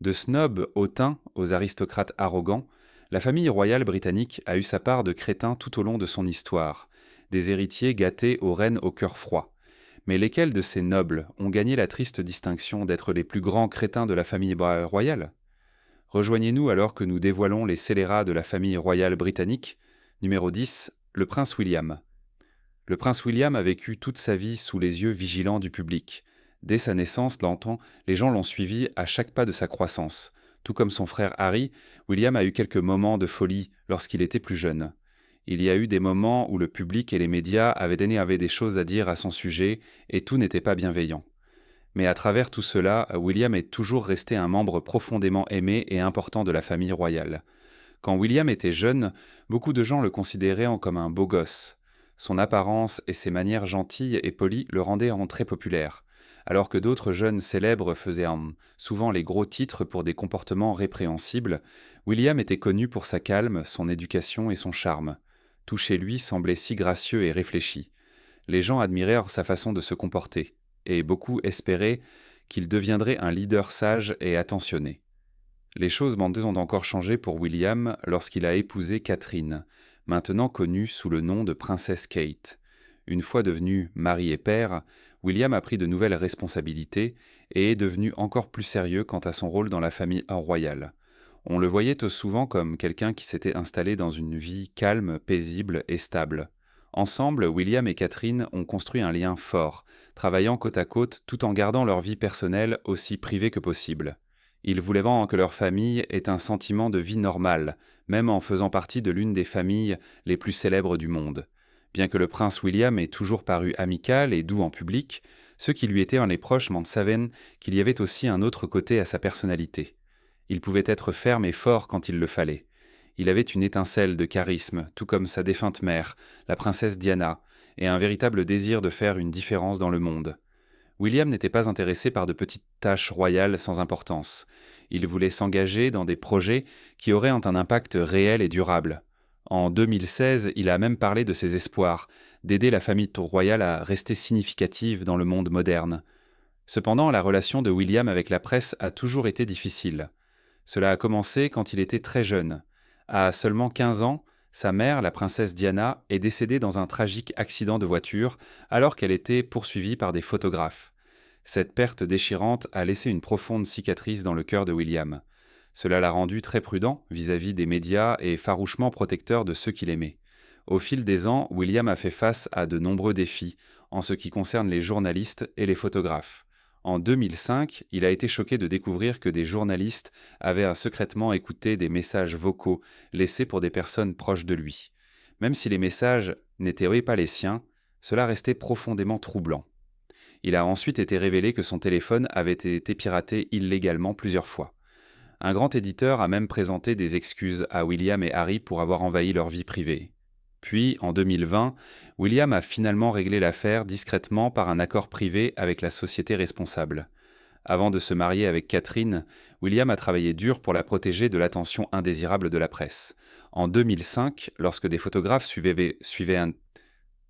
De snobs hautains aux aristocrates arrogants, la famille royale britannique a eu sa part de crétins tout au long de son histoire, des héritiers gâtés aux reines au cœur froid. Mais lesquels de ces nobles ont gagné la triste distinction d'être les plus grands crétins de la famille royale? Rejoignez-nous alors que nous dévoilons les scélérats de la famille royale britannique. Numéro 10, le prince William. Le prince William a vécu toute sa vie sous les yeux vigilants du public. Dès sa naissance, les gens l'ont suivi à chaque pas de sa croissance. Tout comme son frère Harry, William a eu quelques moments de folie lorsqu'il était plus jeune. Il y a eu des moments où le public et les médias avaient des choses à dire à son sujet et tout n'était pas bienveillant. Mais à travers tout cela, William est toujours resté un membre profondément aimé et important de la famille royale. Quand William était jeune, beaucoup de gens le considéraient comme un beau gosse. Son apparence et ses manières gentilles et polies le rendaient très populaire, alors que d'autres jeunes célèbres faisaient souvent les gros titres pour des comportements répréhensibles. William était connu pour sa calme, son éducation et son charme. Tout chez lui semblait si gracieux et réfléchi. Les gens admirèrent sa façon de se comporter, et beaucoup espéraient qu'il deviendrait un leader sage et attentionné. Les choses ont encore changé pour William lorsqu'il a épousé Catherine, maintenant connue sous le nom de princesse Kate. Une fois devenu mari et père, William a pris de nouvelles responsabilités et est devenu encore plus sérieux quant à son rôle dans la famille royale. On le voyait souvent comme quelqu'un qui s'était installé dans une vie calme, paisible et stable. Ensemble, William et Catherine ont construit un lien fort, travaillant côte à côte tout en gardant leur vie personnelle aussi privée que possible. Ils voulaient vraiment que leur famille ait un sentiment de vie normale, même en faisant partie de l'une des familles les plus célèbres du monde. Bien que le prince William ait toujours paru amical et doux en public, ceux qui lui étaient les proches savaient qu'il y avait aussi un autre côté à sa personnalité. Il pouvait être ferme et fort quand il le fallait. Il avait une étincelle de charisme, tout comme sa défunte mère, la princesse Diana, et un véritable désir de faire une différence dans le monde. William n'était pas intéressé par de petites tâches royales sans importance. Il voulait s'engager dans des projets qui auraient un impact réel et durable. En 2016, il a même parlé de ses espoirs, d'aider la famille royale à rester significative dans le monde moderne. Cependant, la relation de William avec la presse a toujours été difficile. Cela a commencé quand il était très jeune. À seulement 15 ans, sa mère, la princesse Diana, est décédée dans un tragique accident de voiture alors qu'elle était poursuivie par des photographes. Cette perte déchirante a laissé une profonde cicatrice dans le cœur de William. Cela l'a rendu très prudent vis-à-vis des médias et farouchement protecteur de ceux qu'il aimait. Au fil des ans, William a fait face à de nombreux défis en ce qui concerne les journalistes et les photographes. En 2005, il a été choqué de découvrir que des journalistes avaient secrètement écouté des messages vocaux laissés pour des personnes proches de lui. Même si les messages n'étaient pas les siens, cela restait profondément troublant. Il a ensuite été révélé que son téléphone avait été piraté illégalement plusieurs fois. Un grand éditeur a même présenté des excuses à William et Harry pour avoir envahi leur vie privée. Puis, en 2020, William a finalement réglé l'affaire discrètement par un accord privé avec la société responsable. Avant de se marier avec Catherine, William a travaillé dur pour la protéger de l'attention indésirable de la presse. En 2005, lorsque des photographes suivaient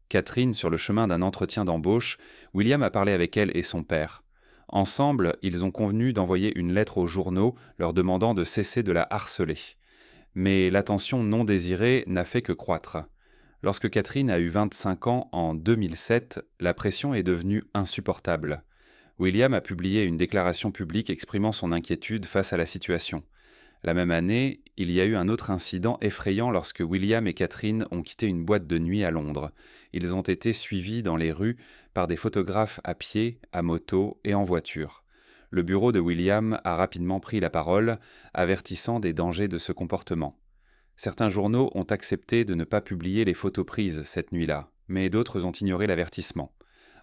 Catherine sur le chemin d'un entretien d'embauche, William a parlé avec elle et son père. Ensemble, ils ont convenu d'envoyer une lettre aux journaux leur demandant de cesser de la harceler. Mais l'attention non désirée n'a fait que croître. Lorsque Catherine a eu 25 ans en 2007, la pression est devenue insupportable. William a publié une déclaration publique exprimant son inquiétude face à la situation. La même année, il y a eu un autre incident effrayant lorsque William et Catherine ont quitté une boîte de nuit à Londres. Ils ont été suivis dans les rues par des photographes à pied, à moto et en voiture. Le bureau de William a rapidement pris la parole, avertissant des dangers de ce comportement. Certains journaux ont accepté de ne pas publier les photos prises cette nuit-là, mais d'autres ont ignoré l'avertissement.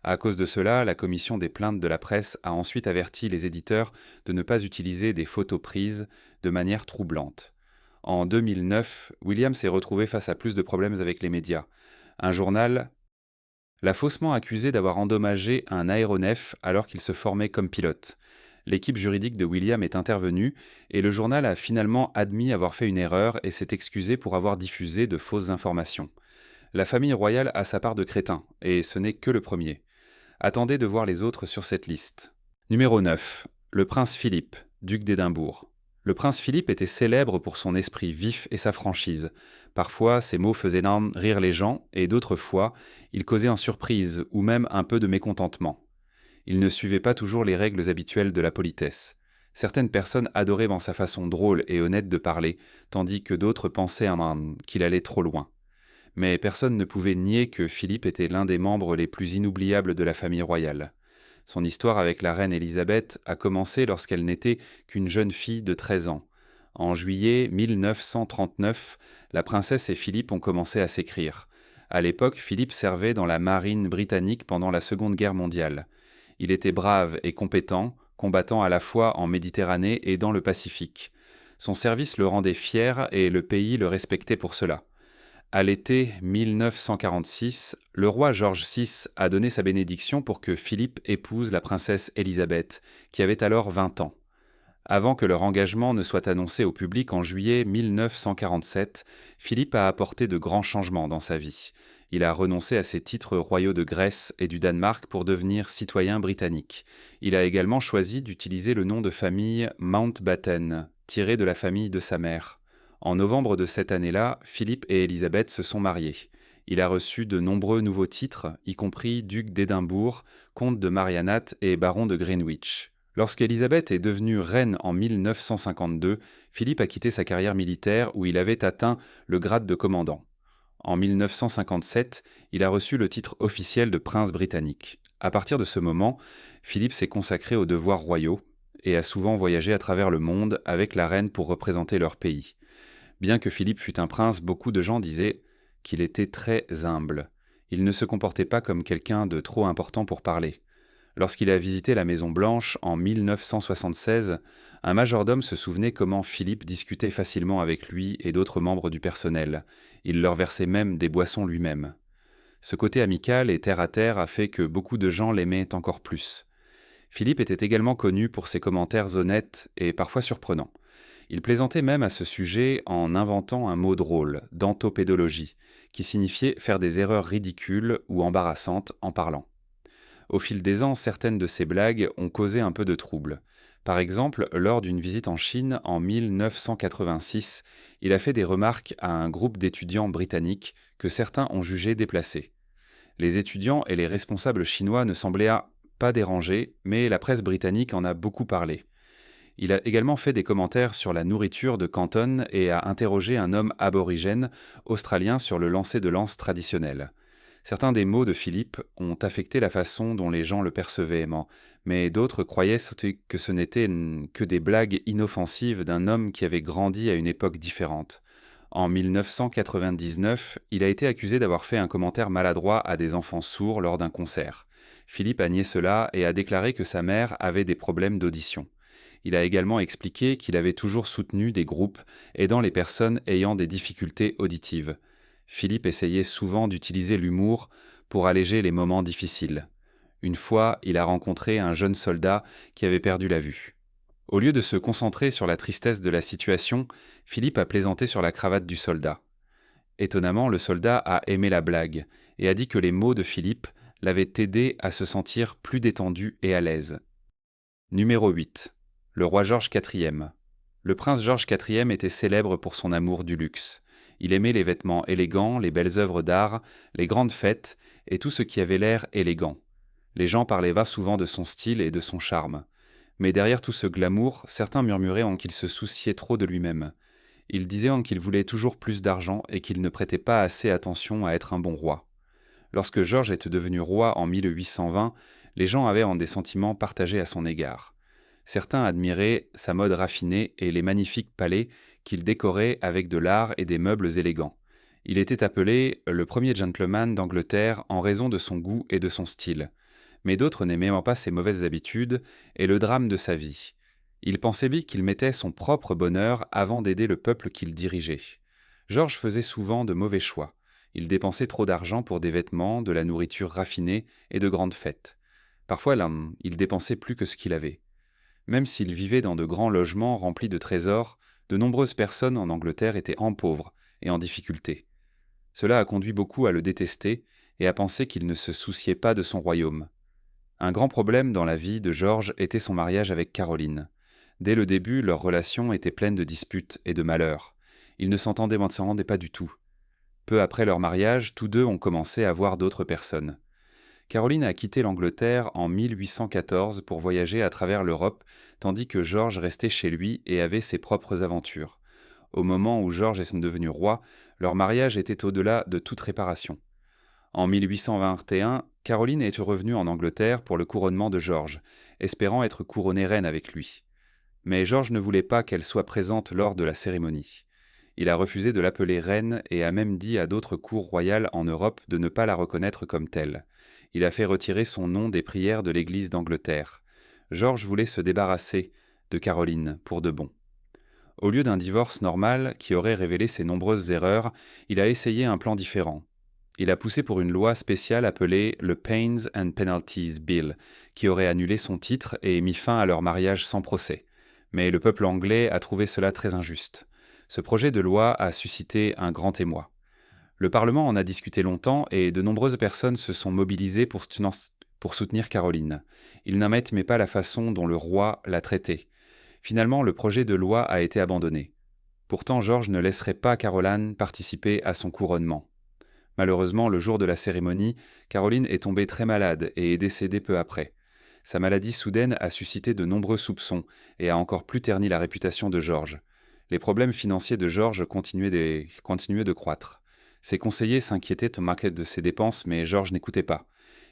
À cause de cela, la commission des plaintes de la presse a ensuite averti les éditeurs de ne pas utiliser des photos prises de manière troublante. En 2009, William s'est retrouvé face à plus de problèmes avec les médias. Un journal l'a faussement accusé d'avoir endommagé un aéronef alors qu'il se formait comme pilote. L'équipe juridique de William est intervenue et le journal a finalement admis avoir fait une erreur et s'est excusé pour avoir diffusé de fausses informations. La famille royale a sa part de crétins, et ce n'est que le premier. Attendez de voir les autres sur cette liste. Numéro 9. Le prince Philippe. duc d'Édimbourg. Le prince Philippe était célèbre pour son esprit vif et sa franchise. Parfois, ses mots faisaient rire les gens, et d'autres fois, il causait en surprise ou même un peu de mécontentement. Il ne suivait pas toujours les règles habituelles de la politesse. Certaines personnes adoraient dans sa façon drôle et honnête de parler, tandis que d'autres pensaient qu'il allait trop loin. Mais personne ne pouvait nier que Philippe était l'un des membres les plus inoubliables de la famille royale. Son histoire avec la reine Élisabeth a commencé lorsqu'elle n'était qu'une jeune fille de 13 ans. En juillet 1939, la princesse et Philippe ont commencé à s'écrire. À l'époque, Philippe servait dans la marine britannique pendant la Seconde Guerre mondiale. Il était brave et compétent, combattant à la fois en Méditerranée et dans le Pacifique. Son service le rendait fier et le pays le respectait pour cela. À l'été 1946, le roi George VI a donné sa bénédiction pour que Philippe épouse la princesse Élisabeth, qui avait alors 20 ans. Avant que leur engagement ne soit annoncé au public en juillet 1947, Philippe a apporté de grands changements dans sa vie. Il a renoncé à ses titres royaux de Grèce et du Danemark pour devenir citoyen britannique. Il a également choisi d'utiliser le nom de famille Mountbatten, tiré de la famille de sa mère. En novembre de cette année-là, Philippe et Élisabeth se sont mariés. Il a reçu de nombreux nouveaux titres, y compris duc d'Édimbourg, comte de Marianat et baron de Greenwich. Lorsqu'Élisabeth est devenue reine en 1952, Philippe a quitté sa carrière militaire où il avait atteint le grade de commandant. En 1957, il a reçu le titre officiel de prince britannique. À partir de ce moment, Philippe s'est consacré aux devoirs royaux et a souvent voyagé à travers le monde avec la reine pour représenter leur pays. Bien que Philippe fût un prince, beaucoup de gens disaient qu'il était très humble. Il ne se comportait pas comme quelqu'un de trop important pour parler. Lorsqu'il a visité la Maison-Blanche en 1976, un majordome se souvenait comment Philippe discutait facilement avec lui et d'autres membres du personnel. Il leur versait même des boissons lui-même. Ce côté amical et terre-à-terre a fait que beaucoup de gens l'aimaient encore plus. Philippe était également connu pour ses commentaires honnêtes et parfois surprenants. Il plaisantait même à ce sujet en inventant un mot drôle, d'antopédologie, qui signifiait faire des erreurs ridicules ou embarrassantes en parlant. Au fil des ans, certaines de ces blagues ont causé un peu de trouble. Par exemple, lors d'une visite en Chine en 1986, il a fait des remarques à un groupe d'étudiants britanniques que certains ont jugé déplacés. Les étudiants et les responsables chinois ne semblaient pas dérangés, mais la presse britannique en a beaucoup parlé. Il a également fait des commentaires sur la nourriture de Canton et a interrogé un homme aborigène australien sur le lancer de lance traditionnel. Certains des mots de Philippe ont affecté la façon dont les gens le percevaient, mais d'autres croyaient que ce n'étaient que des blagues inoffensives d'un homme qui avait grandi à une époque différente. En 1999, il a été accusé d'avoir fait un commentaire maladroit à des enfants sourds lors d'un concert. Philippe a nié cela et a déclaré que sa mère avait des problèmes d'audition. Il a également expliqué qu'il avait toujours soutenu des groupes aidant les personnes ayant des difficultés auditives. Philippe essayait souvent d'utiliser l'humour pour alléger les moments difficiles. Une fois, il a rencontré un jeune soldat qui avait perdu la vue. Au lieu de se concentrer sur la tristesse de la situation, Philippe a plaisanté sur la cravate du soldat. Étonnamment, le soldat a aimé la blague et a dit que les mots de Philippe l'avaient aidé à se sentir plus détendu et à l'aise. Numéro 8. Le roi George IV. Le prince George IV était célèbre pour son amour du luxe. Il aimait les vêtements élégants, les belles œuvres d'art, les grandes fêtes et tout ce qui avait l'air élégant. Les gens parlaient souvent de son style et de son charme. Mais derrière tout ce glamour, certains murmuraient qu'il se souciait trop de lui-même. Ils disaient qu'il voulait toujours plus d'argent et qu'il ne prêtait pas assez attention à être un bon roi. Lorsque George était devenu roi en 1820, les gens avaient des sentiments partagés à son égard. Certains admiraient sa mode raffinée et les magnifiques palais qu'il décorait avec de l'art et des meubles élégants. Il était appelé le premier gentleman d'Angleterre en raison de son goût et de son style. Mais d'autres n'aimaient pas ses mauvaises habitudes et le drame de sa vie. Il pensait bien qu'il mettait son propre bonheur avant d'aider le peuple qu'il dirigeait. George faisait souvent de mauvais choix. Il dépensait trop d'argent pour des vêtements, de la nourriture raffinée et de grandes fêtes. Parfois, il dépensait plus que ce qu'il avait. Même s'il vivait dans de grands logements remplis de trésors, de nombreuses personnes en Angleterre étaient pauvres et en difficulté. Cela a conduit beaucoup à le détester et à penser qu'il ne se souciait pas de son royaume. Un grand problème dans la vie de George était son mariage avec Caroline. Dès le début, leur relation était pleine de disputes et de malheurs. Ils ne s'entendaient pas du tout. Peu après leur mariage, tous deux ont commencé à voir d'autres personnes. Caroline a quitté l'Angleterre en 1814 pour voyager à travers l'Europe, tandis que George restait chez lui et avait ses propres aventures. Au moment où George est devenu roi, leur mariage était au-delà de toute réparation. En 1821, Caroline est revenue en Angleterre pour le couronnement de George, espérant être couronnée reine avec lui. Mais George ne voulait pas qu'elle soit présente lors de la cérémonie. Il a refusé de l'appeler reine et a même dit à d'autres cours royales en Europe de ne pas la reconnaître comme telle. Il a fait retirer son nom des prières de l'Église d'Angleterre. George voulait se débarrasser de Caroline pour de bon. Au lieu d'un divorce normal qui aurait révélé ses nombreuses erreurs, il a essayé un plan différent. Il a poussé pour une loi spéciale appelée le Pains and Penalties Bill, qui aurait annulé son titre et mis fin à leur mariage sans procès. Mais le peuple anglais a trouvé cela très injuste. Ce projet de loi a suscité un grand émoi. Le Parlement en a discuté longtemps et de nombreuses personnes se sont mobilisées pour soutenir Caroline. Ils n'aimaient pas la façon dont le roi l'a traitée. Finalement, le projet de loi a été abandonné. Pourtant, George ne laisserait pas Caroline participer à son couronnement. Malheureusement, le jour de la cérémonie, Caroline est tombée très malade et est décédée peu après. Sa maladie soudaine a suscité de nombreux soupçons et a encore plus terni la réputation de George. Les problèmes financiers de George continuaient de croître. Ses conseillers s'inquiétaient de ses dépenses, mais George n'écoutait pas.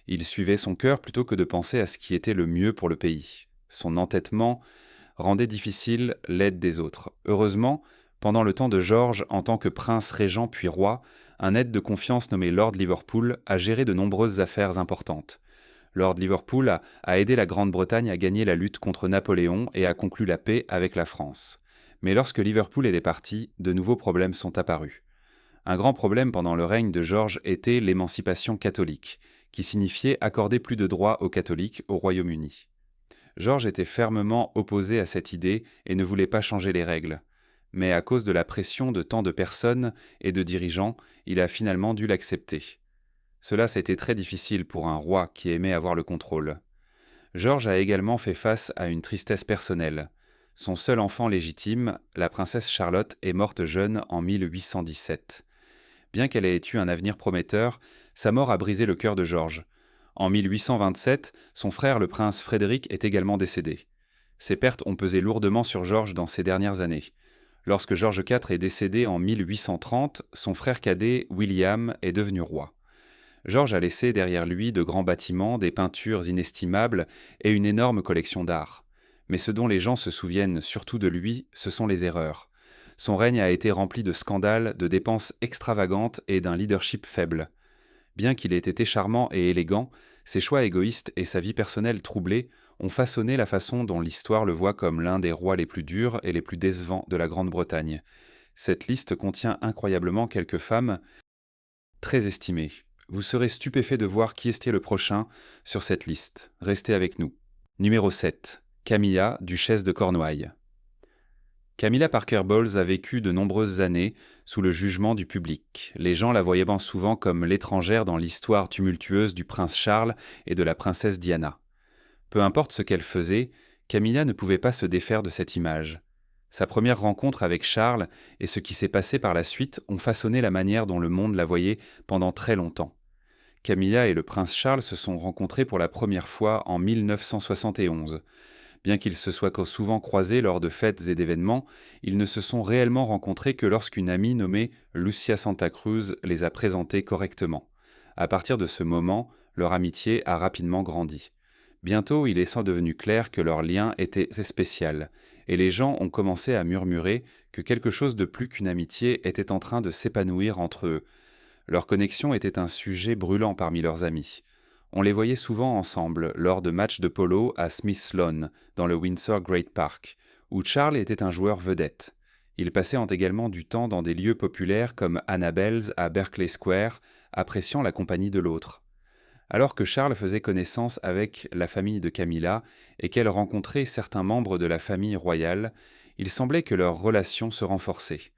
Il suivait son cœur plutôt que de penser à ce qui était le mieux pour le pays. Son entêtement rendait difficile l'aide des autres. Heureusement, pendant le temps de George, en tant que prince régent puis roi, un aide de confiance nommé Lord Liverpool a géré de nombreuses affaires importantes. Lord Liverpool a aidé la Grande-Bretagne à gagner la lutte contre Napoléon et a conclu la paix avec la France. Mais lorsque Liverpool est parti, de nouveaux problèmes sont apparus. Un grand problème pendant le règne de George était l'émancipation catholique, qui signifiait accorder plus de droits aux catholiques au Royaume-Uni. George était fermement opposé à cette idée et ne voulait pas changer les règles. Mais à cause de la pression de tant de personnes et de dirigeants, il a finalement dû l'accepter. Cela s'était très difficile pour un roi qui aimait avoir le contrôle. George a également fait face à une tristesse personnelle. Son seul enfant légitime, la princesse Charlotte, est morte jeune en 1817. Bien qu'elle ait eu un avenir prometteur, sa mort a brisé le cœur de George. En 1827, son frère le prince Frédéric est également décédé. Ces pertes ont pesé lourdement sur George dans ces dernières années. Lorsque George IV est décédé en 1830, son frère cadet, William, est devenu roi. George a laissé derrière lui de grands bâtiments, des peintures inestimables et une énorme collection d'art. Mais ce dont les gens se souviennent surtout de lui, ce sont les erreurs. Son règne a été rempli de scandales, de dépenses extravagantes et d'un leadership faible. Bien qu'il ait été charmant et élégant, ses choix égoïstes et sa vie personnelle troublée ont façonné la façon dont l'histoire le voit comme l'un des rois les plus durs et les plus décevants de la Grande-Bretagne. Cette liste contient incroyablement quelques femmes très estimées. Vous serez stupéfait de voir qui était le prochain sur cette liste. Restez avec nous. Numéro 7. Camilla, duchesse de Cornouailles. Camilla Parker Bowles a vécu de nombreuses années sous le jugement du public. Les gens la voyaient souvent comme l'étrangère dans l'histoire tumultueuse du prince Charles et de la princesse Diana. Peu importe ce qu'elle faisait, Camilla ne pouvait pas se défaire de cette image. Sa première rencontre avec Charles et ce qui s'est passé par la suite ont façonné la manière dont le monde la voyait pendant très longtemps. Camilla et le prince Charles se sont rencontrés pour la première fois en 1971. Bien qu'ils se soient souvent croisés lors de fêtes et d'événements, ils ne se sont réellement rencontrés que lorsqu'une amie nommée Lucia Santa Cruz les a présentés correctement. À partir de ce moment, leur amitié a rapidement grandi. Bientôt, il est devenu clair que leur lien était spécial, et les gens ont commencé à murmurer que quelque chose de plus qu'une amitié était en train de s'épanouir entre eux. Leur connexion était un sujet brûlant parmi leurs amis. On les voyait souvent ensemble lors de matchs de polo à Smith's Lawn, dans le Windsor Great Park, où Charles était un joueur vedette. Ils passaient également du temps dans des lieux populaires comme Annabelle's à Berkeley Square, appréciant la compagnie de l'autre. Alors que Charles faisait connaissance avec la famille de Camilla et qu'elle rencontrait certains membres de la famille royale, il semblait que leur relation se renforçait.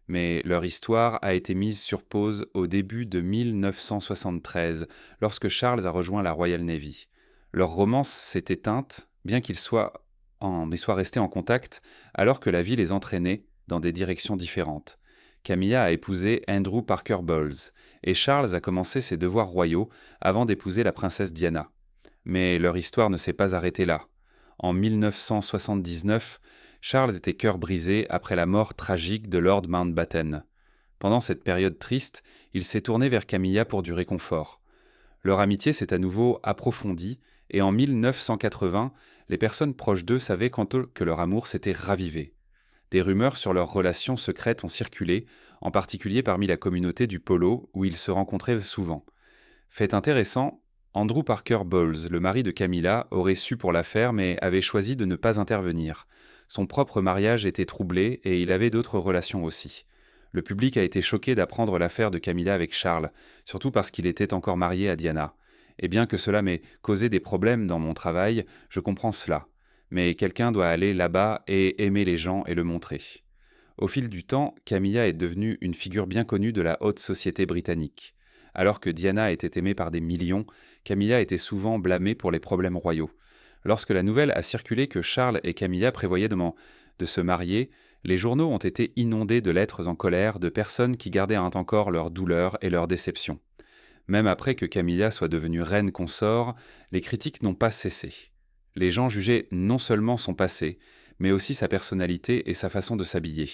Mais leur histoire a été mise sur pause au début de 1973, lorsque Charles a rejoint la Royal Navy. Leur romance s'est éteinte, bien qu'ils soient mais soit resté en contact alors que la vie les entraînait dans des directions différentes. Camilla a épousé Andrew Parker Bowles et Charles a commencé ses devoirs royaux avant d'épouser la princesse Diana. Mais leur histoire ne s'est pas arrêtée là. En 1979, Charles était cœur brisé après la mort tragique de Lord Mountbatten. Pendant cette période triste, il s'est tourné vers Camilla pour du réconfort. Leur amitié s'est à nouveau approfondie et en 1980, les personnes proches d'eux savaient que leur amour s'était ravivé. Des rumeurs sur leur relation secrète ont circulé, en particulier parmi la communauté du polo où ils se rencontraient souvent. Fait intéressant, Andrew Parker Bowles, le mari de Camilla, aurait su pour l'affaire mais avait choisi de ne pas intervenir. Son propre mariage était troublé et il avait d'autres relations aussi. Le public a été choqué d'apprendre l'affaire de Camilla avec Charles, surtout parce qu'il était encore marié à Diana. Et bien que cela m'ait causé des problèmes dans mon travail, je comprends cela. Mais quelqu'un doit aller là-bas et aimer les gens et le montrer. Au fil du temps, Camilla est devenue une figure bien connue de la haute société britannique. Alors que Diana était aimée par des millions, Camilla était souvent blâmée pour les problèmes royaux. Lorsque la nouvelle a circulé que Charles et Camilla prévoyaient de se marier, les journaux ont été inondés de lettres en colère de personnes qui gardaient encore leur douleur et leur déception. Même après que Camilla soit devenue reine consort, les critiques n'ont pas cessé. Les gens jugeaient non seulement son passé, mais aussi sa personnalité et sa façon de s'habiller.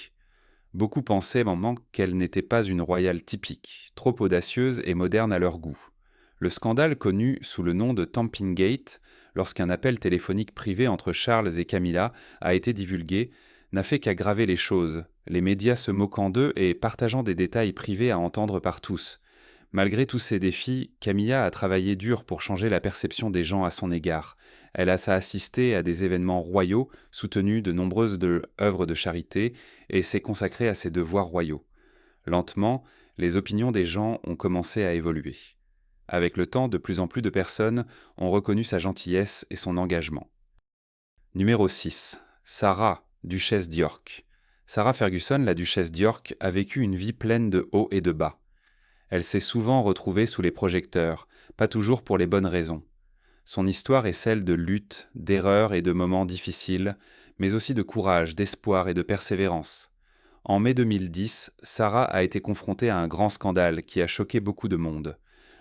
Beaucoup pensaient maintenant qu'elle n'était pas une royale typique, trop audacieuse et moderne à leur goût. Le scandale connu sous le nom de Tamping Gate, lorsqu'un appel téléphonique privé entre Charles et Camilla a été divulgué, n'a fait qu'aggraver les choses, les médias se moquant d'eux et partageant des détails privés à entendre par tous. Malgré tous ces défis, Camilla a travaillé dur pour changer la perception des gens à son égard. Elle a assisté à des événements royaux, soutenu de nombreuses œuvres de charité et s'est consacrée à ses devoirs royaux. Lentement, les opinions des gens ont commencé à évoluer. Avec le temps, de plus en plus de personnes ont reconnu sa gentillesse et son engagement. Numéro 6. Sarah, duchesse d'York. Sarah Ferguson, la duchesse d'York, a vécu une vie pleine de hauts et de bas. Elle s'est souvent retrouvée sous les projecteurs, pas toujours pour les bonnes raisons. Son histoire est celle de luttes, d'erreurs et de moments difficiles, mais aussi de courage, d'espoir et de persévérance. En mai 2010, Sarah a été confrontée à un grand scandale qui a choqué beaucoup de monde.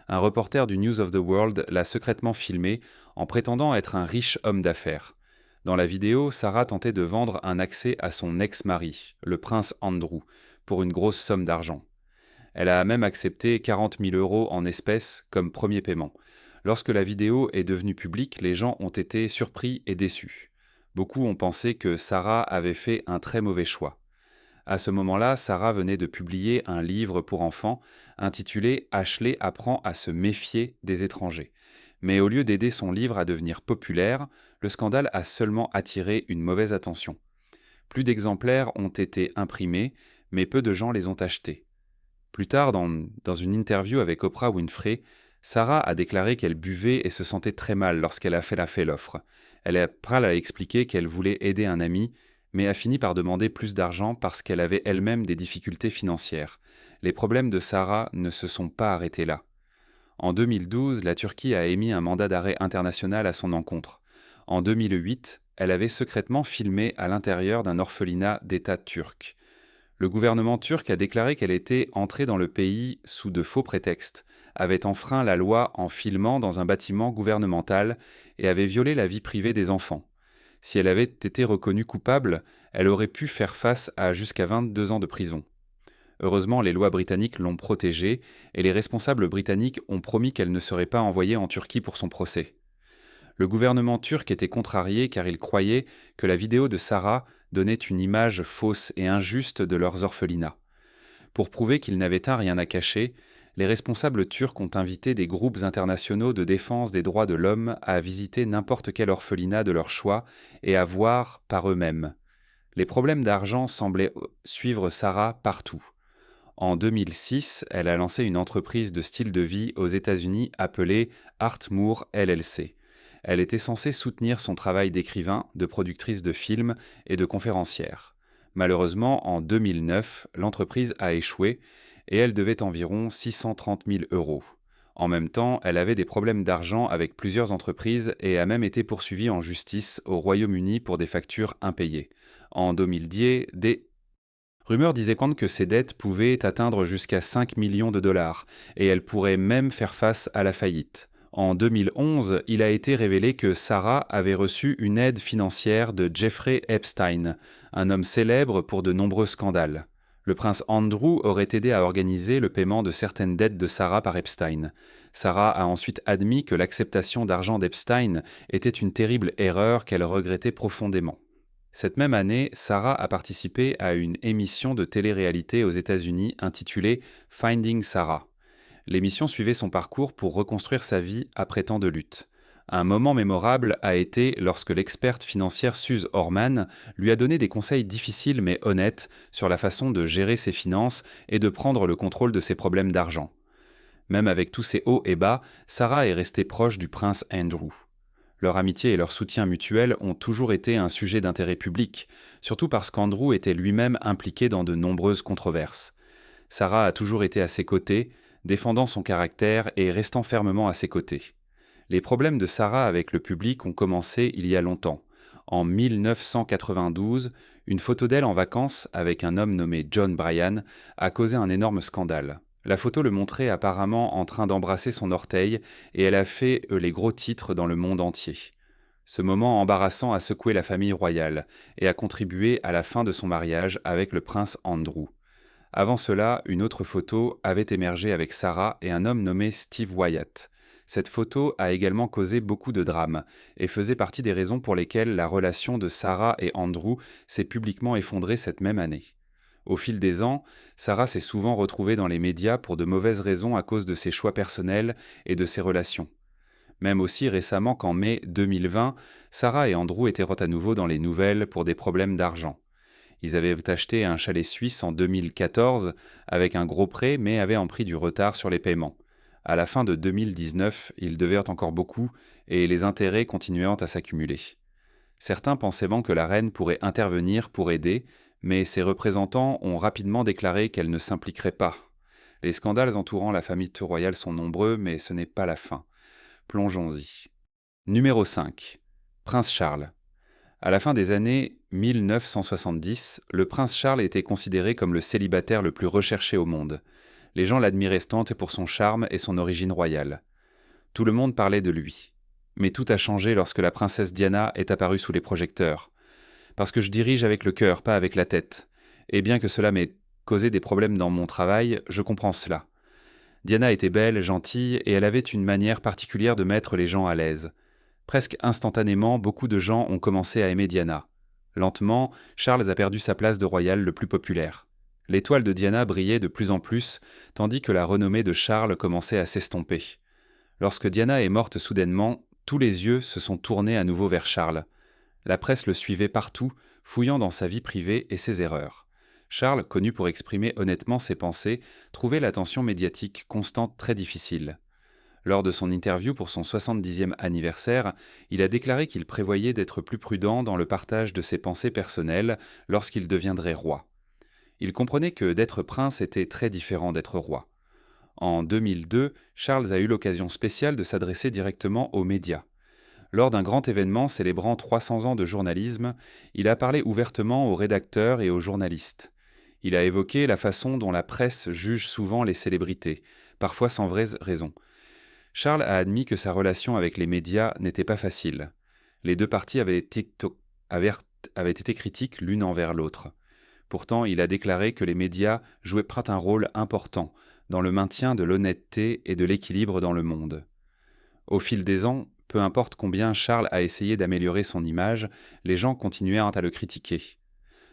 Un reporter du News of the World l'a secrètement filmée en prétendant être un riche homme d'affaires. Dans la vidéo, Sarah tentait de vendre un accès à son ex-mari, le prince Andrew, pour une grosse somme d'argent. Elle a même accepté 40 000 € en espèces comme premier paiement. Lorsque la vidéo est devenue publique, les gens ont été surpris et déçus. Beaucoup ont pensé que Sarah avait fait un très mauvais choix. À ce moment-là, Sarah venait de publier un livre pour enfants intitulé « Ashley apprend à se méfier des étrangers ». Mais au lieu d'aider son livre à devenir populaire, le scandale a seulement attiré une mauvaise attention. Plus d'exemplaires ont été imprimés, mais peu de gens les ont achetés. Plus tard, dans une interview avec Oprah Winfrey, Sarah a déclaré qu'elle buvait et se sentait très mal lorsqu'elle a fait l'offre. Après, elle a expliqué qu'elle voulait aider un ami, mais a fini par demander plus d'argent parce qu'elle avait elle-même des difficultés financières. Les problèmes de Sarah ne se sont pas arrêtés là. En 2012, la Turquie a émis un mandat d'arrêt international à son encontre. En 2008, elle avait secrètement filmé à l'intérieur d'un orphelinat d'État turc. Le gouvernement turc a déclaré qu'elle était entrée dans le pays sous de faux prétextes, avait enfreint la loi en filmant dans un bâtiment gouvernemental et avait violé la vie privée des enfants. Si elle avait été reconnue coupable, elle aurait pu faire face à jusqu'à 22 ans de prison. Heureusement, les lois britanniques l'ont protégée et les responsables britanniques ont promis qu'elle ne serait pas envoyée en Turquie pour son procès. Le gouvernement turc était contrarié car il croyait que la vidéo de Sarah donnait une image fausse et injuste de leurs orphelinats. Pour prouver qu'ils n'avaient rien à cacher, les responsables turcs ont invité des groupes internationaux de défense des droits de l'homme à visiter n'importe quel orphelinat de leur choix et à voir par eux-mêmes. Les problèmes d'argent semblaient suivre Sarah partout. En 2006, elle a lancé une entreprise de style de vie aux États-Unis appelée Artmoor LLC. Elle était censée soutenir son travail d'écrivain, de productrice de films et de conférencière. Malheureusement, en 2009, l'entreprise a échoué et elle devait environ 630 000 €. En même temps, elle avait des problèmes d'argent avec plusieurs entreprises et a même été poursuivie en justice au Royaume-Uni pour des factures impayées. En 2010, des rumeurs disaient que ses dettes pouvaient atteindre jusqu'à 5 millions de dollars et elle pourrait même faire face à la faillite. En 2011, il a été révélé que Sarah avait reçu une aide financière de Jeffrey Epstein, un homme célèbre pour de nombreux scandales. Le prince Andrew aurait aidé à organiser le paiement de certaines dettes de Sarah par Epstein. Sarah a ensuite admis que l'acceptation d'argent d'Epstein était une terrible erreur qu'elle regrettait profondément. Cette même année, Sarah a participé à une émission de télé-réalité aux États-Unis intitulée Finding Sarah. L'émission suivait son parcours pour reconstruire sa vie après tant de luttes. Un moment mémorable a été lorsque l'experte financière Suze Orman lui a donné des conseils difficiles mais honnêtes sur la façon de gérer ses finances et de prendre le contrôle de ses problèmes d'argent. Même avec tous ses hauts et bas, Sarah est restée proche du prince Andrew. Leur amitié et leur soutien mutuel ont toujours été un sujet d'intérêt public, surtout parce qu'Andrew était lui-même impliqué dans de nombreuses controverses. Sarah a toujours été à ses côtés, défendant son caractère et restant fermement à ses côtés. Les problèmes de Sarah avec le public ont commencé il y a longtemps. En 1992, une photo d'elle en vacances avec un homme nommé John Bryan a causé un énorme scandale. La photo le montrait apparemment en train d'embrasser son orteil et elle a fait les gros titres dans le monde entier. Ce moment embarrassant a secoué la famille royale et a contribué à la fin de son mariage avec le prince Andrew. Avant cela, une autre photo avait émergé avec Sarah et un homme nommé Steve Wyatt. Cette photo a également causé beaucoup de drames et faisait partie des raisons pour lesquelles la relation de Sarah et Andrew s'est publiquement effondrée cette même année. Au fil des ans, Sarah s'est souvent retrouvée dans les médias pour de mauvaises raisons à cause de ses choix personnels et de ses relations. Même aussi récemment qu'en mai 2020, Sarah et Andrew étaient à nouveau dans les nouvelles pour des problèmes d'argent. Ils avaient acheté un chalet suisse en 2014 avec un gros prêt mais avaient pris du retard sur les paiements. À la fin de 2019, ils devaient encore beaucoup et les intérêts continuant à s'accumuler. Certains pensaient que la reine pourrait intervenir pour aider, mais ses représentants ont rapidement déclaré qu'elle ne s'impliquerait pas. Les scandales entourant la famille royale sont nombreux, mais ce n'est pas la fin. Plongeons-y. Numéro 5. Prince Charles. À la fin des années 1970, le prince Charles était considéré comme le célibataire le plus recherché au monde. Les gens l'admiraient tant pour son charme et son origine royale. Tout le monde parlait de lui. Mais tout a changé lorsque la princesse Diana est apparue sous les projecteurs. Parce que je dirige avec le cœur, pas avec la tête. Et bien que cela m'ait causé des problèmes dans mon travail, je comprends cela. Diana était belle, gentille, et elle avait une manière particulière de mettre les gens à l'aise. Presque instantanément, beaucoup de gens ont commencé à aimer Diana. Lentement, Charles a perdu sa place de royal le plus populaire. L'étoile de Diana brillait de plus en plus, tandis que la renommée de Charles commençait à s'estomper. Lorsque Diana est morte soudainement, tous les yeux se sont tournés à nouveau vers Charles. La presse le suivait partout, fouillant dans sa vie privée et ses erreurs. Charles, connu pour exprimer honnêtement ses pensées, trouvait l'attention médiatique constante très difficile. Lors de son interview pour son 70e anniversaire, il a déclaré qu'il prévoyait d'être plus prudent dans le partage de ses pensées personnelles lorsqu'il deviendrait roi. Il comprenait que d'être prince était très différent d'être roi. En 2002, Charles a eu l'occasion spéciale de s'adresser directement aux médias. Lors d'un grand événement célébrant 300 ans de journalisme, il a parlé ouvertement aux rédacteurs et aux journalistes. Il a évoqué la façon dont la presse juge souvent les célébrités, parfois sans vraie raison. Charles a admis que sa relation avec les médias n'était pas facile. Les deux parties avaient été critiques l'une envers l'autre. Pourtant, il a déclaré que les médias jouaient un rôle important dans le maintien de l'honnêteté et de l'équilibre dans le monde. Au fil des ans, peu importe combien Charles a essayé d'améliorer son image, les gens continuèrent à le critiquer.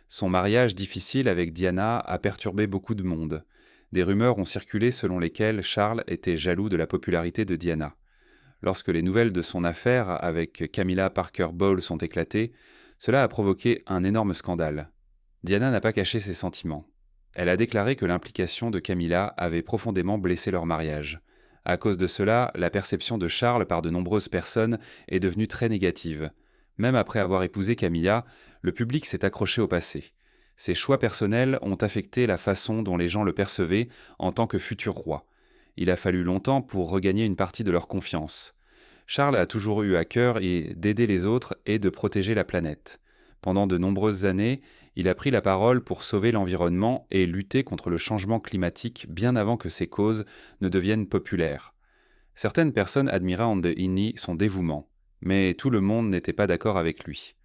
Son mariage difficile avec Diana a perturbé beaucoup de monde. Des rumeurs ont circulé selon lesquelles Charles était jaloux de la popularité de Diana. Lorsque les nouvelles de son affaire avec Camilla Parker Bowles sont éclatées, cela a provoqué un énorme scandale. Diana n'a pas caché ses sentiments. Elle a déclaré que l'implication de Camilla avait profondément blessé leur mariage. À cause de cela, la perception de Charles par de nombreuses personnes est devenue très négative. Même après avoir épousé Camilla, le public s'est accroché au passé. Ses choix personnels ont affecté la façon dont les gens le percevaient en tant que futur roi. Il a fallu longtemps pour regagner une partie de leur confiance. Charles a toujours eu à cœur d'aider les autres et de protéger la planète. Pendant de nombreuses années, il a pris la parole pour sauver l'environnement et lutter contre le changement climatique bien avant que ces causes ne deviennent populaires. Certaines personnes admiraient Ande Inni son dévouement, mais tout le monde n'était pas d'accord avec lui.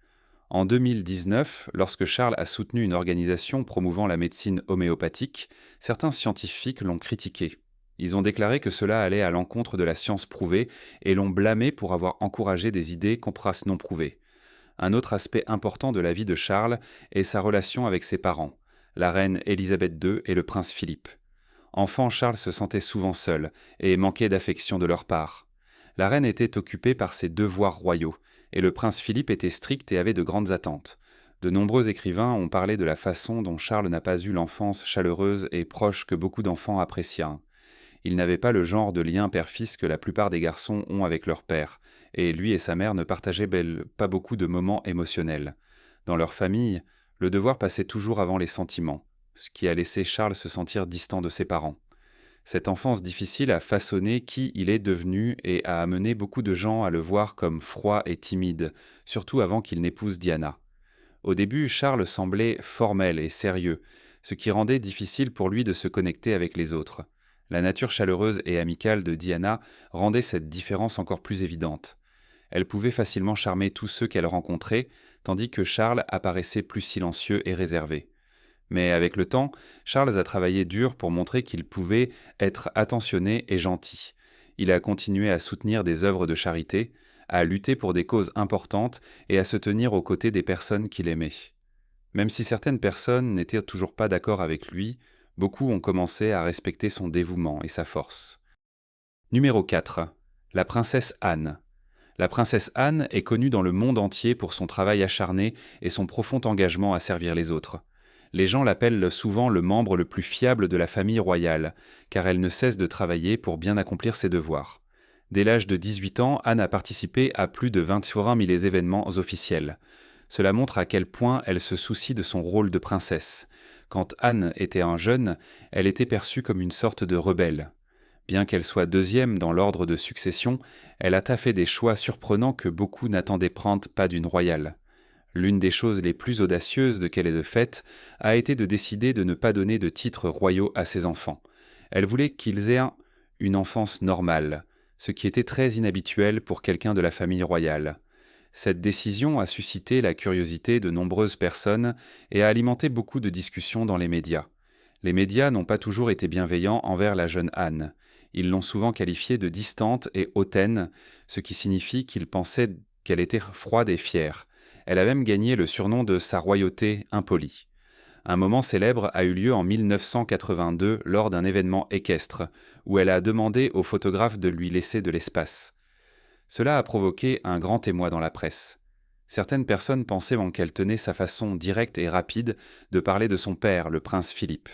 En 2019, lorsque Charles a soutenu une organisation promouvant la médecine homéopathique, certains scientifiques l'ont critiqué. Ils ont déclaré que cela allait à l'encontre de la science prouvée et l'ont blâmé pour avoir encouragé des idées comprases non prouvées. Un autre aspect important de la vie de Charles est sa relation avec ses parents, la reine Élisabeth II et le prince Philippe. Enfant, Charles se sentait souvent seul et manquait d'affection de leur part. La reine était occupée par ses devoirs royaux, et le prince Philippe était strict et avait de grandes attentes. De nombreux écrivains ont parlé de la façon dont Charles n'a pas eu l'enfance chaleureuse et proche que beaucoup d'enfants appréciaient. Il n'avait pas le genre de lien père-fils que la plupart des garçons ont avec leur père, et lui et sa mère ne partageaient pas beaucoup de moments émotionnels. Dans leur famille, le devoir passait toujours avant les sentiments, ce qui a laissé Charles se sentir distant de ses parents. Cette enfance difficile a façonné qui il est devenu et a amené beaucoup de gens à le voir comme froid et timide, surtout avant qu'il n'épouse Diana. Au début, Charles semblait formel et sérieux, ce qui rendait difficile pour lui de se connecter avec les autres. La nature chaleureuse et amicale de Diana rendait cette différence encore plus évidente. Elle pouvait facilement charmer tous ceux qu'elle rencontrait, tandis que Charles apparaissait plus silencieux et réservé. Mais avec le temps, Charles a travaillé dur pour montrer qu'il pouvait être attentionné et gentil. Il a continué à soutenir des œuvres de charité, à lutter pour des causes importantes et à se tenir aux côtés des personnes qu'il aimait. Même si certaines personnes n'étaient toujours pas d'accord avec lui, beaucoup ont commencé à respecter son dévouement et sa force. Numéro 4. La princesse Anne. La princesse Anne est connue dans le monde entier pour son travail acharné et son profond engagement à servir les autres. Les gens l'appellent souvent le membre le plus fiable de la famille royale, car elle ne cesse de travailler pour bien accomplir ses devoirs. Dès l'âge de 18 ans, Anne a participé à plus de 21 000 événements officiels. Cela montre à quel point elle se soucie de son rôle de princesse. Quand Anne était un jeune, elle était perçue comme une sorte de rebelle. Bien qu'elle soit deuxième dans l'ordre de succession, elle a fait des choix surprenants que beaucoup n'attendaient pas d'une royale. L'une des choses les plus audacieuses qu'elle ait faites a été de décider de ne pas donner de titres royaux à ses enfants. Elle voulait qu'ils aient une enfance normale, ce qui était très inhabituel pour quelqu'un de la famille royale. Cette décision a suscité la curiosité de nombreuses personnes et a alimenté beaucoup de discussions dans les médias. Les médias n'ont pas toujours été bienveillants envers la jeune Anne. Ils l'ont souvent qualifiée de distante et hautaine, ce qui signifie qu'ils pensaient qu'elle était froide et fière. Elle a même gagné le surnom de sa royauté impolie. Un moment célèbre a eu lieu en 1982 lors d'un événement équestre, où elle a demandé aux photographes de lui laisser de l'espace. Cela a provoqué un grand émoi dans la presse. Certaines personnes pensaient qu'elle tenait sa façon directe et rapide de parler de son père, le prince Philippe.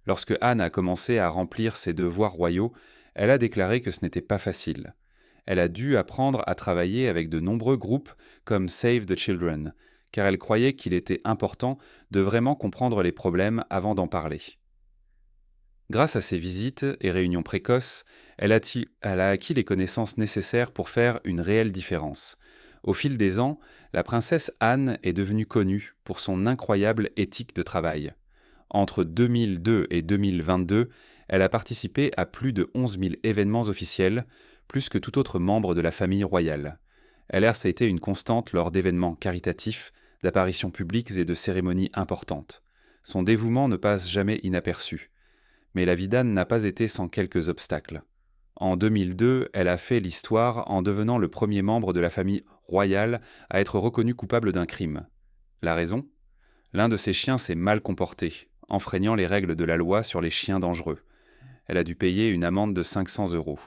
Lorsque Anne a commencé à remplir ses devoirs royaux, elle a déclaré que ce n'était pas facile. Elle a dû apprendre à travailler avec de nombreux groupes comme Save the Children, car elle croyait qu'il était important de vraiment comprendre les problèmes avant d'en parler. Grâce à ses visites et réunions précoces, elle a acquis les connaissances nécessaires pour faire une réelle différence. Au fil des ans, la princesse Anne est devenue connue pour son incroyable éthique de travail. Entre 2002 et 2022, elle a participé à plus de 11 000 événements officiels, plus que tout autre membre de la famille royale. Elle a été une constante lors d'événements caritatifs, d'apparitions publiques et de cérémonies importantes. Son dévouement ne passe jamais inaperçu. Mais la vie d'Anne n'a pas été sans quelques obstacles. En 2002, elle a fait l'histoire en devenant le premier membre de la famille royale à être reconnu coupable d'un crime. La raison ? L'un de ses chiens s'est mal comporté, enfreignant les règles de la loi sur les chiens dangereux. Elle a dû payer une amende de 500 €.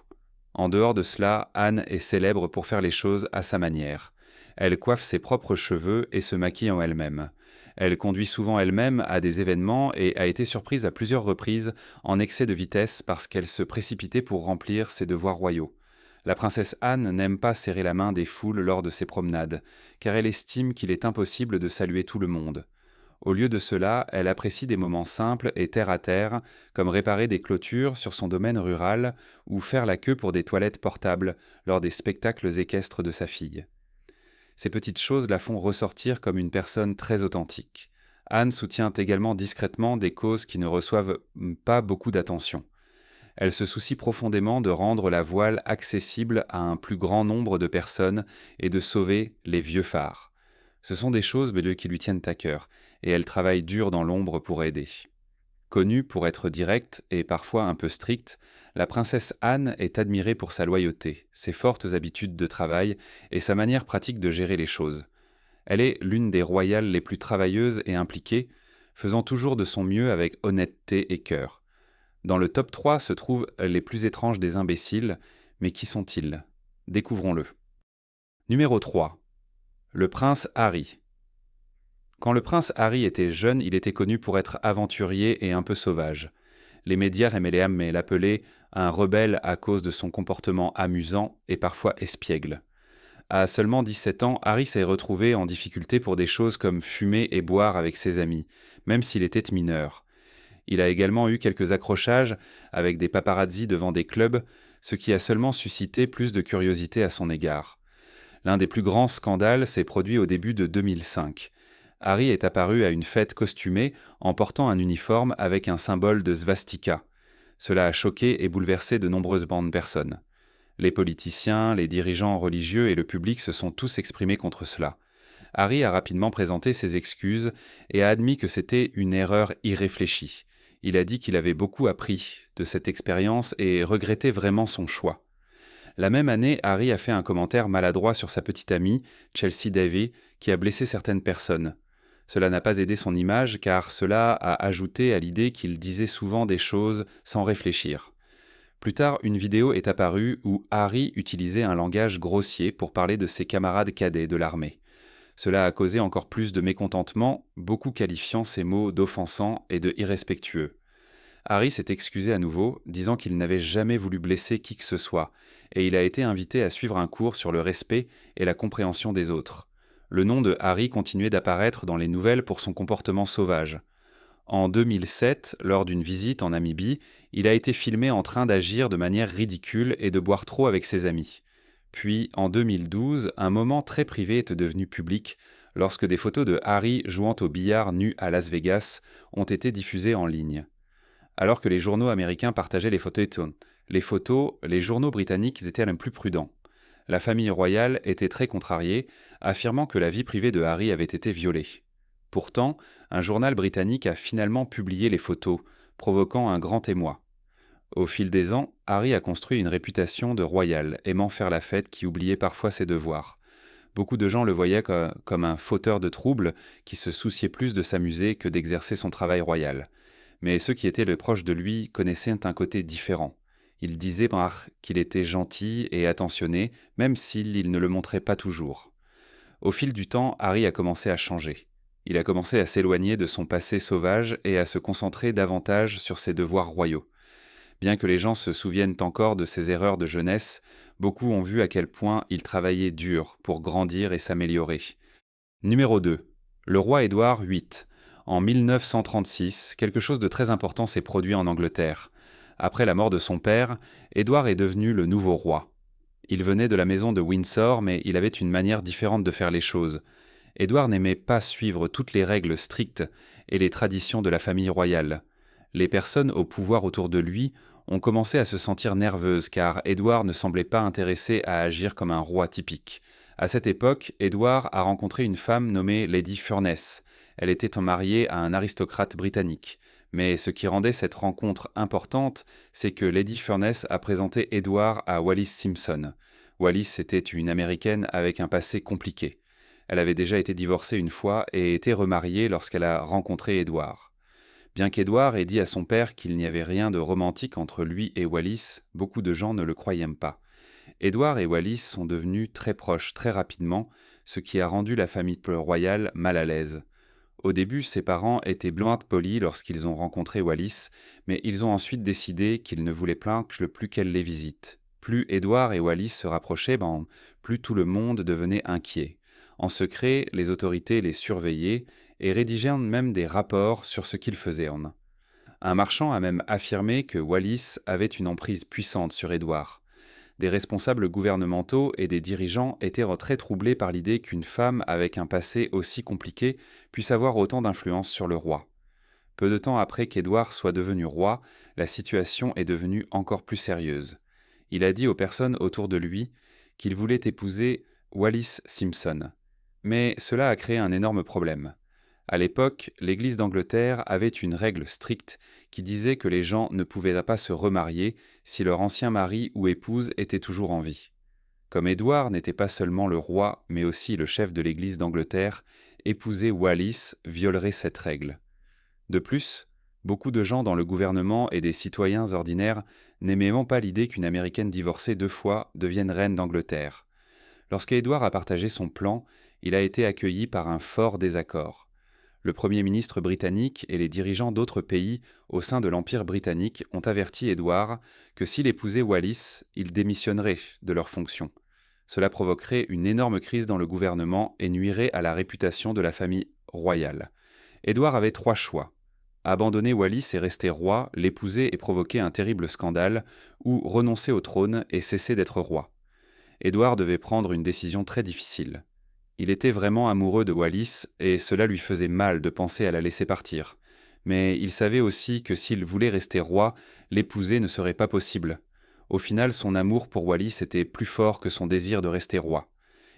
En dehors de cela, Anne est célèbre pour faire les choses à sa manière. Elle coiffe ses propres cheveux et se maquille en elle-même. Elle conduit souvent elle-même à des événements et a été surprise à plusieurs reprises en excès de vitesse parce qu'elle se précipitait pour remplir ses devoirs royaux. La princesse Anne n'aime pas serrer la main des foules lors de ses promenades, car elle estime qu'il est impossible de saluer tout le monde. Au lieu de cela, elle apprécie des moments simples et terre à terre, comme réparer des clôtures sur son domaine rural ou faire la queue pour des toilettes portables lors des spectacles équestres de sa fille. Ces petites choses la font ressortir comme une personne très authentique. Anne soutient également discrètement des causes qui ne reçoivent pas beaucoup d'attention. Elle se soucie profondément de rendre la voile accessible à un plus grand nombre de personnes et de sauver les vieux phares. Ce sont des choses qui lui tiennent à cœur, et elle travaille dur dans l'ombre pour aider. Connue pour être directe et parfois un peu stricte, la princesse Anne est admirée pour sa loyauté, ses fortes habitudes de travail et sa manière pratique de gérer les choses. Elle est l'une des royales les plus travailleuses et impliquées, faisant toujours de son mieux avec honnêteté et cœur. Dans le top 3 se trouvent les plus étranges des imbéciles, mais qui sont-ils? Découvrons-le. Numéro 3. Le prince Harry. Quand le prince Harry était jeune, il était connu pour être aventurier et un peu sauvage. Les médias aimaient l'appeler un rebelle à cause de son comportement amusant et parfois espiègle. À seulement 17 ans, Harry s'est retrouvé en difficulté pour des choses comme fumer et boire avec ses amis, même s'il était mineur. Il a également eu quelques accrochages avec des paparazzis devant des clubs, ce qui a seulement suscité plus de curiosité à son égard. L'un des plus grands scandales s'est produit au début de 2005. Harry est apparu à une fête costumée en portant un uniforme avec un symbole de svastika. Cela a choqué et bouleversé de nombreuses bandes de personnes. Les politiciens, les dirigeants religieux et le public se sont tous exprimés contre cela. Harry a rapidement présenté ses excuses et a admis que c'était une erreur irréfléchie. Il a dit qu'il avait beaucoup appris de cette expérience et regrettait vraiment son choix. La même année, Harry a fait un commentaire maladroit sur sa petite amie, Chelsea Davy, qui a blessé certaines personnes. Cela n'a pas aidé son image car cela a ajouté à l'idée qu'il disait souvent des choses sans réfléchir. Plus tard, une vidéo est apparue où Harry utilisait un langage grossier pour parler de ses camarades cadets de l'armée. Cela a causé encore plus de mécontentement, beaucoup qualifiant ces mots d'offensants et de irrespectueux. Harry s'est excusé à nouveau, disant qu'il n'avait jamais voulu blesser qui que ce soit, et il a été invité à suivre un cours sur le respect et la compréhension des autres. Le nom de Harry continuait d'apparaître dans les nouvelles pour son comportement sauvage. En 2007, lors d'une visite en Namibie, il a été filmé en train d'agir de manière ridicule et de boire trop avec ses amis. Puis, en 2012, un moment très privé est devenu public lorsque des photos de Harry jouant au billard nu à Las Vegas ont été diffusées en ligne. Alors que les journaux américains partageaient les journaux britanniques étaient les plus prudents. La famille royale était très contrariée, affirmant que la vie privée de Harry avait été violée. Pourtant, un journal britannique a finalement publié les photos, provoquant un grand émoi. Au fil des ans, Harry a construit une réputation de royal, aimant faire la fête qui oubliait parfois ses devoirs. Beaucoup de gens le voyaient comme un fauteur de troubles qui se souciait plus de s'amuser que d'exercer son travail royal. Mais ceux qui étaient le proches de lui connaissaient un côté différent. Ils disaient qu'il était gentil et attentionné, même s'il ne le montrait pas toujours. Au fil du temps, Harry a commencé à changer. Il a commencé à s'éloigner de son passé sauvage et à se concentrer davantage sur ses devoirs royaux. Bien que les gens se souviennent encore de ses erreurs de jeunesse, beaucoup ont vu à quel point il travaillait dur pour grandir et s'améliorer. Numéro 2. Le roi Édouard VIII. En 1936, quelque chose de très important s'est produit en Angleterre. Après la mort de son père, Édouard est devenu le nouveau roi. Il venait de la maison de Windsor, mais il avait une manière différente de faire les choses. Édouard n'aimait pas suivre toutes les règles strictes et les traditions de la famille royale. Les personnes au pouvoir autour de lui ont commencé à se sentir nerveuses car Édouard ne semblait pas intéressé à agir comme un roi typique. À cette époque, Édouard a rencontré une femme nommée Lady Furness. Elle était mariée à un aristocrate britannique. Mais ce qui rendait cette rencontre importante, c'est que Lady Furness a présenté Édouard à Wallis Simpson. Wallis était une Américaine avec un passé compliqué. Elle avait déjà été divorcée une fois et été remariée lorsqu'elle a rencontré Édouard. Bien qu'Édouard ait dit à son père qu'il n'y avait rien de romantique entre lui et Wallis, beaucoup de gens ne le croyaient pas. Édouard et Wallis sont devenus très proches très rapidement, ce qui a rendu la famille royale mal à l'aise. Au début, ses parents étaient blancs polis lorsqu'ils ont rencontré Wallis, mais ils ont ensuite décidé qu'ils ne voulaient plus qu'elle les visite. Plus Édouard et Wallis se rapprochaient, plus tout le monde devenait inquiet. En secret, les autorités les surveillaient et rédigeant même des rapports sur ce qu'il faisait. Un marchand a même affirmé que Wallis avait une emprise puissante sur Édouard. Des responsables gouvernementaux et des dirigeants étaient très troublés par l'idée qu'une femme avec un passé aussi compliqué puisse avoir autant d'influence sur le roi. Peu de temps après qu'Édouard soit devenu roi, la situation est devenue encore plus sérieuse. Il a dit aux personnes autour de lui qu'il voulait épouser Wallis Simpson. Mais cela a créé un énorme problème. À l'époque, l'Église d'Angleterre avait une règle stricte qui disait que les gens ne pouvaient pas se remarier si leur ancien mari ou épouse était toujours en vie. Comme Édouard n'était pas seulement le roi, mais aussi le chef de l'Église d'Angleterre, épouser Wallis violerait cette règle. De plus, beaucoup de gens dans le gouvernement et des citoyens ordinaires n'aimaient même pas l'idée qu'une Américaine divorcée 2 fois devienne reine d'Angleterre. Lorsqu'Édouard a partagé son plan, il a été accueilli par un fort désaccord. Le Premier ministre britannique et les dirigeants d'autres pays au sein de l'Empire britannique ont averti Édouard que s'il épousait Wallis, ils démissionneraient de leurs fonctions. Cela provoquerait une énorme crise dans le gouvernement et nuirait à la réputation de la famille royale. Édouard avait 3 choix. Abandonner Wallis et rester roi, l'épouser et provoquer un terrible scandale, ou renoncer au trône et cesser d'être roi. Édouard devait prendre une décision très difficile. Il était vraiment amoureux de Wallis et cela lui faisait mal de penser à la laisser partir. Mais il savait aussi que s'il voulait rester roi, l'épouser ne serait pas possible. Au final, son amour pour Wallis était plus fort que son désir de rester roi.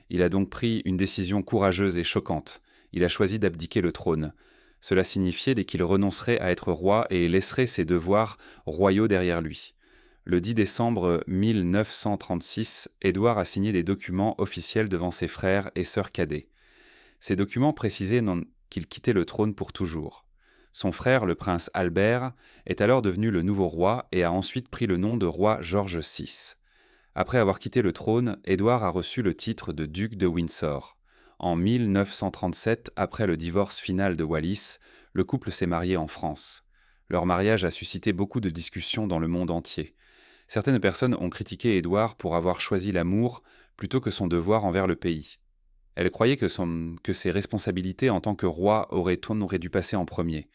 Il a donc pris une décision courageuse et choquante. Il a choisi d'abdiquer le trône. Cela signifiait qu'il renoncerait à être roi et laisserait ses devoirs royaux derrière lui. Le 10 décembre 1936, Édouard a signé des documents officiels devant ses frères et sœurs cadets. Ces documents précisaient qu'il quittait le trône pour toujours. Son frère, le prince Albert, est alors devenu le nouveau roi et a ensuite pris le nom de roi George VI. Après avoir quitté le trône, Édouard a reçu le titre de duc de Windsor. En 1937, après le divorce final de Wallis, le couple s'est marié en France. Leur mariage a suscité beaucoup de discussions dans le monde entier. Certaines personnes ont critiqué Édouard pour avoir choisi l'amour plutôt que son devoir envers le pays. Elles croyaient que ses responsabilités en tant que roi auraient dû passer en premier.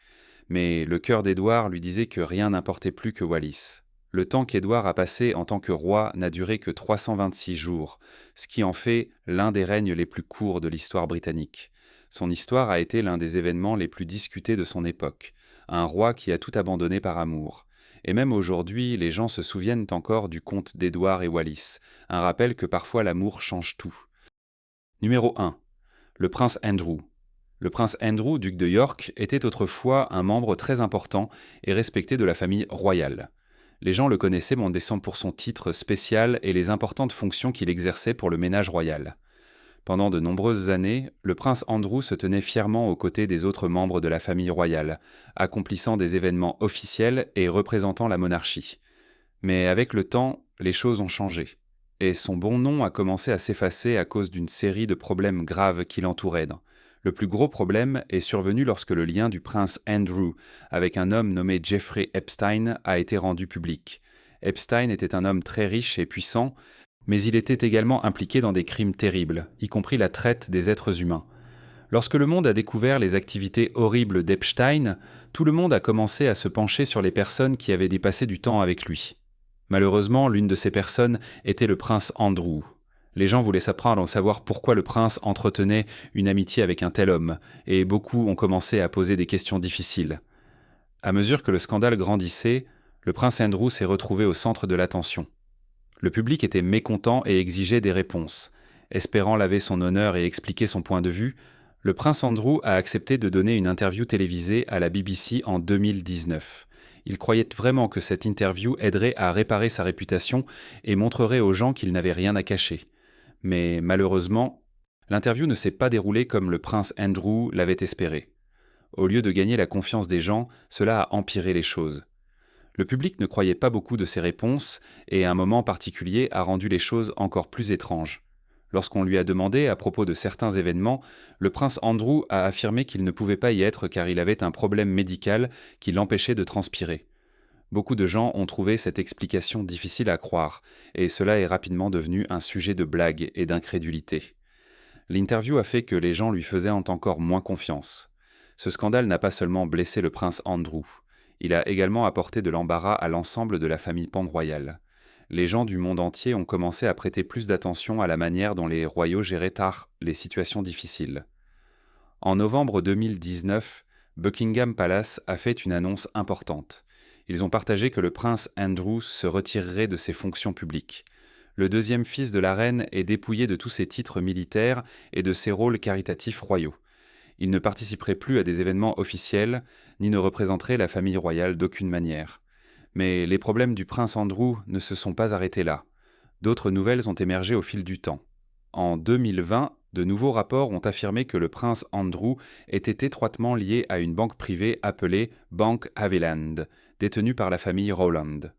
Mais le cœur d'Édouard lui disait que rien n'importait plus que Wallis. Le temps qu'Édouard a passé en tant que roi n'a duré que 326 jours, ce qui en fait l'un des règnes les plus courts de l'histoire britannique. Son histoire a été l'un des événements les plus discutés de son époque, un roi qui a tout abandonné par amour. Et même aujourd'hui, les gens se souviennent encore du conte d'Édouard et Wallis, un rappel que parfois l'amour change tout. Numéro 1. Le prince Andrew. Le prince Andrew, duc de York, était autrefois un membre très important et respecté de la famille royale. Les gens le connaissaient pour son titre spécial et les importantes fonctions qu'il exerçait pour le ménage royal. Pendant de nombreuses années, le prince Andrew se tenait fièrement aux côtés des autres membres de la famille royale, accomplissant des événements officiels et représentant la monarchie. Mais avec le temps, les choses ont changé, et son bon nom a commencé à s'effacer à cause d'une série de problèmes graves qui l'entouraient. Le plus gros problème est survenu lorsque le lien du prince Andrew avec un homme nommé Jeffrey Epstein a été rendu public. Epstein était un homme très riche et puissant, mais il était également impliqué dans des crimes terribles, y compris la traite des êtres humains. Lorsque le monde a découvert les activités horribles d'Epstein, tout le monde a commencé à se pencher sur les personnes qui avaient dépassé du temps avec lui. Malheureusement, l'une de ces personnes était le prince Andrew. Les gens voulaient s'apprendre à savoir pourquoi le prince entretenait une amitié avec un tel homme, et beaucoup ont commencé à poser des questions difficiles. À mesure que le scandale grandissait, le prince Andrew s'est retrouvé au centre de l'attention. Le public était mécontent et exigeait des réponses. Espérant laver son honneur et expliquer son point de vue, le prince Andrew a accepté de donner une interview télévisée à la BBC en 2019. Il croyait vraiment que cette interview aiderait à réparer sa réputation et montrerait aux gens qu'il n'avait rien à cacher. Mais malheureusement, l'interview ne s'est pas déroulée comme le prince Andrew l'avait espéré. Au lieu de gagner la confiance des gens, cela a empiré les choses. Le public ne croyait pas beaucoup de ses réponses et un moment particulier a rendu les choses encore plus étranges. Lorsqu'on lui a demandé à propos de certains événements, le prince Andrew a affirmé qu'il ne pouvait pas y être car il avait un problème médical qui l'empêchait de transpirer. Beaucoup de gens ont trouvé cette explication difficile à croire, et cela est rapidement devenu un sujet de blague et d'incrédulité. L'interview a fait que les gens lui faisaient encore moins confiance. Ce scandale n'a pas seulement blessé le prince Andrew, il a également apporté de l'embarras à l'ensemble de la famille Pond-Royal. Les gens du monde entier ont commencé à prêter plus d'attention à la manière dont les royaux géraient les situations difficiles. En novembre 2019, Buckingham Palace a fait une annonce importante. Ils ont partagé que le prince Andrew se retirerait de ses fonctions publiques. Le deuxième fils de la reine est dépouillé de tous ses titres militaires et de ses rôles caritatifs royaux. Il ne participerait plus à des événements officiels, ni ne représenterait la famille royale d'aucune manière. Mais les problèmes du prince Andrew ne se sont pas arrêtés là. D'autres nouvelles ont émergé au fil du temps. En 2020, de nouveaux rapports ont affirmé que le prince Andrew était étroitement lié à une banque privée appelée Bank Haviland, détenue par la famille Rowland.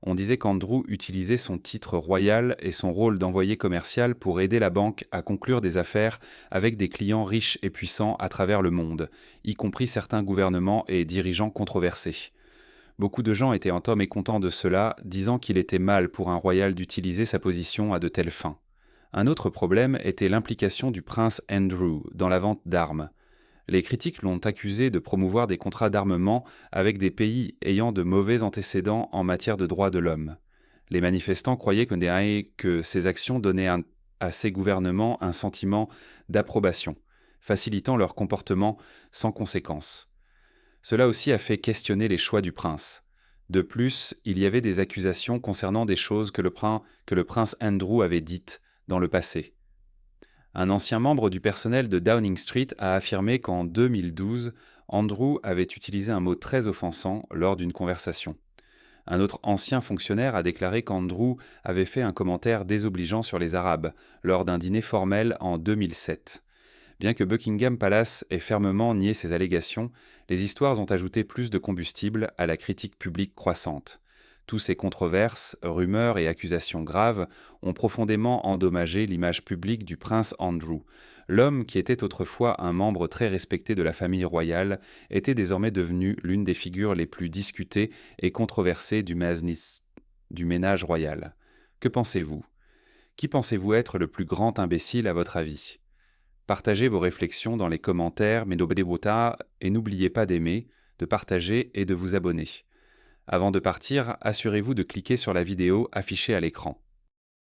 On disait qu'Andrew utilisait son titre royal et son rôle d'envoyé commercial pour aider la banque à conclure des affaires avec des clients riches et puissants à travers le monde, y compris certains gouvernements et dirigeants controversés. Beaucoup de gens étaient en tort mécontents de cela, disant qu'il était mal pour un royal d'utiliser sa position à de telles fins. Un autre problème était l'implication du prince Andrew dans la vente d'armes. Les critiques l'ont accusé de promouvoir des contrats d'armement avec des pays ayant de mauvais antécédents en matière de droits de l'homme. Les manifestants croyaient que ces actions donnaient à ces gouvernements un sentiment d'approbation, facilitant leur comportement sans conséquence. Cela aussi a fait questionner les choix du prince. De plus, il y avait des accusations concernant des choses que le prince Andrew avait dites dans le passé. Un ancien membre du personnel de Downing Street a affirmé qu'en 2012, Andrew avait utilisé un mot très offensant lors d'une conversation. Un autre ancien fonctionnaire a déclaré qu'Andrew avait fait un commentaire désobligeant sur les Arabes lors d'un dîner formel en 2007. Bien que Buckingham Palace ait fermement nié ces allégations, les histoires ont ajouté plus de combustible à la critique publique croissante. Tous ces controverses, rumeurs et accusations graves ont profondément endommagé l'image publique du prince Andrew. L'homme, qui était autrefois un membre très respecté de la famille royale, était désormais devenu l'une des figures les plus discutées et controversées du ménage royal. Que pensez-vous ? Qui pensez-vous être le plus grand imbécile à votre avis ? Partagez vos réflexions dans les commentaires, et n'oubliez pas d'aimer, de partager et de vous abonner. Avant de partir, assurez-vous de cliquer sur la vidéo affichée à l'écran.